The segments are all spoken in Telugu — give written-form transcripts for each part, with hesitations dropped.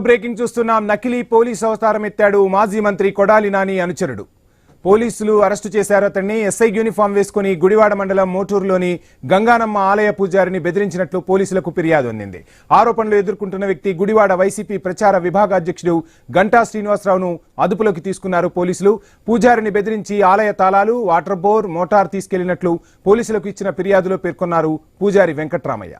బ్రేకింగ్ చూస్తున్నాం. నకిలీ పోలీస్ అవతారం ఎత్తాడు మాజీ మంత్రి కొడాలి నాని అనుచరుడు. పోలీసులు అరెస్టు చేశారు అతన్ని. ఎస్ఐ యూనిఫామ్ వేసుకుని గుడివాడ మండలం మోటూరులోని గంగానమ్మ ఆలయ పూజారిని బెదిరించినట్లు పోలీసులకు ఫిర్యాదు అందింది. ఆరోపణలు ఎదుర్కొంటున్న వ్యక్తి గుడివాడ వైసీపీ ప్రచార విభాగాధ్యక్షుడు గంటా శ్రీనివాసరావును అదుపులోకి తీసుకున్నారు పోలీసులు. పూజారిని బెదిరించి ఆలయ తాళాలు, వాటర్ బోర్, మోటార్ తీసుకెళ్లినట్లు పోలీసులకు ఇచ్చిన ఫిర్యాదులో పేర్కొన్నారు పూజారి వెంకట్రామయ్య.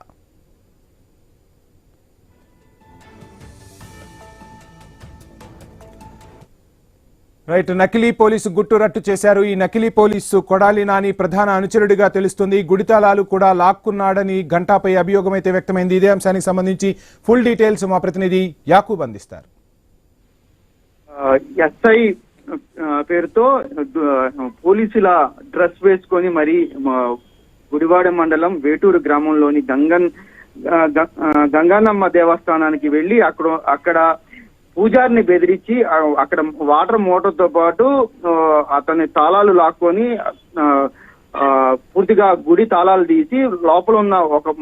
రైట్, నకిలీ పోలీసు గుట్టు రట్టు చేశారు. ఈ నకిలీ పోలీసు కొడాలి నాని ప్రధాన అనుచరుడిగా తెలుస్తుంది. గుడితాళాలు కూడా లాక్కున్నాడని గంటాపై అభియోగం అయితే వ్యక్తమైంది. ఇదే అంశానికి సంబంధించి ఫుల్ డీటెయిల్స్ మా ప్రతినిధి యాకూబ్ అందిస్తారు. ఎస్ఐ పేరుతో పోలీసుల డ్రెస్ వేసుకొని మరి గుడివాడ మండలం వేటూరు గ్రామంలోని గంగానమ్మ దేవస్థానానికి వెళ్లి అక్కడ పూజారిని బెదిరించి అక్కడ వాటర్ మోటార్ తో పాటు అతని తాళాలు లాక్కొని పూర్తిగా గుడి తాళాలు తీసి లోపల ఉన్న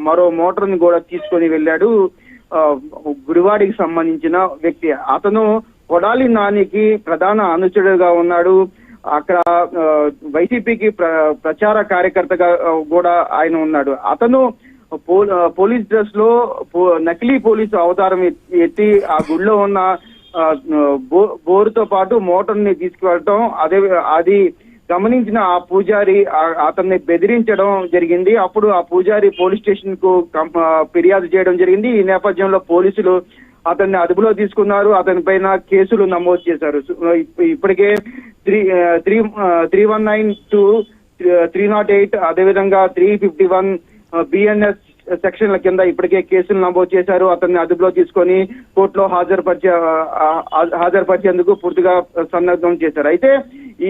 మరో మోటార్ ని కూడా తీసుకొని వెళ్ళాడు గుడివాడికి సంబంధించిన వ్యక్తి. అతను కొడాలి నానికి ప్రధాన అనుచరుడుగా ఉన్నాడు. అక్కడ వైసీపీకి ప్రచార కార్యకర్తగా కూడా ఆయన ఉన్నాడు. అతను పోలీస్ డ్రెస్ లో నకిలీ పోలీసు అవతారం ఎత్తి ఆ గుడిలో ఉన్న బోరుతో పాటు మోటార్ ని తీసుకువెళ్ళటం, అది గమనించిన ఆ పూజారి అతన్ని బెదిరించడం జరిగింది. అప్పుడు ఆ పూజారి పోలీస్ స్టేషన్ కు ఫిర్యాదు చేయడం జరిగింది. ఈ నేపథ్యంలో పోలీసులు అతన్ని అదుపులో తీసుకున్నారు. అతని పైన కేసులు నమోదు చేశారు. ఇప్పటికే 319(2), 308 అదేవిధంగా 351 BNS సెక్షన్ల కింద ఇప్పటికే కేసులు నమోదు చేశారు. అతన్ని అదుపులో తీసుకొని కోర్టులో హాజరుపరిచేందుకు పూర్తిగా సన్నద్ధం చేశారు. అయితే ఈ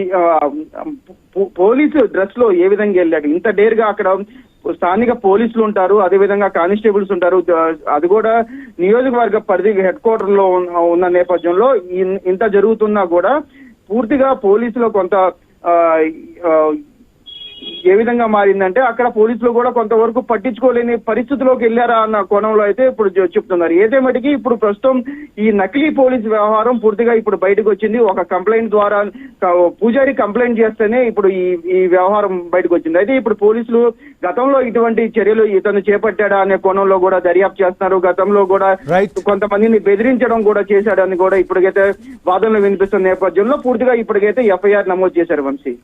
పోలీసు డ్రెస్ లో ఏ విధంగా వెళ్ళాడు, ఇంత డేర్గా అక్కడ స్థానిక పోలీసులు ఉంటారు, అదేవిధంగా కానిస్టేబుల్స్ ఉంటారు, అది కూడా నియోజకవర్గ పరిధి హెడ్ క్వార్టర్ లో ఉన్న నేపథ్యంలో ఇంత జరుగుతున్నా కూడా పూర్తిగా పోలీసులో కొంత ఏ విధంగా మారిందంటే అక్కడ పోలీసులు కూడా కొంతవరకు పట్టించుకోలేని పరిస్థితిలోకి వెళ్ళారా అన్న కోణంలో అయితే ఇప్పుడు చెప్తున్నారు. ఏదేమటికి ఇప్పుడు ప్రస్తుతం ఈ నకిలీ పోలీస్ వ్యవహారం పూర్తిగా ఇప్పుడు బయటకు వచ్చింది. ఒక కంప్లైంట్ ద్వారా పూజారి కంప్లైంట్ చేస్తేనే ఇప్పుడు ఈ వ్యవహారం బయటకు వచ్చింది. అయితే ఇప్పుడు పోలీసులు గతంలో ఇటువంటి చర్యలు ఇతను చేపట్టాడా అనే కోణంలో కూడా దర్యాప్తు చేస్తున్నారు. గతంలో కూడా కొంతమందిని బెదిరించడం కూడా చేశాడని కూడా ఇప్పటికైతే వాదనలు వినిపిస్తున్న నేపథ్యంలో పూర్తిగా ఇప్పటికైతే FIR నమోదు చేశారు వంశీ.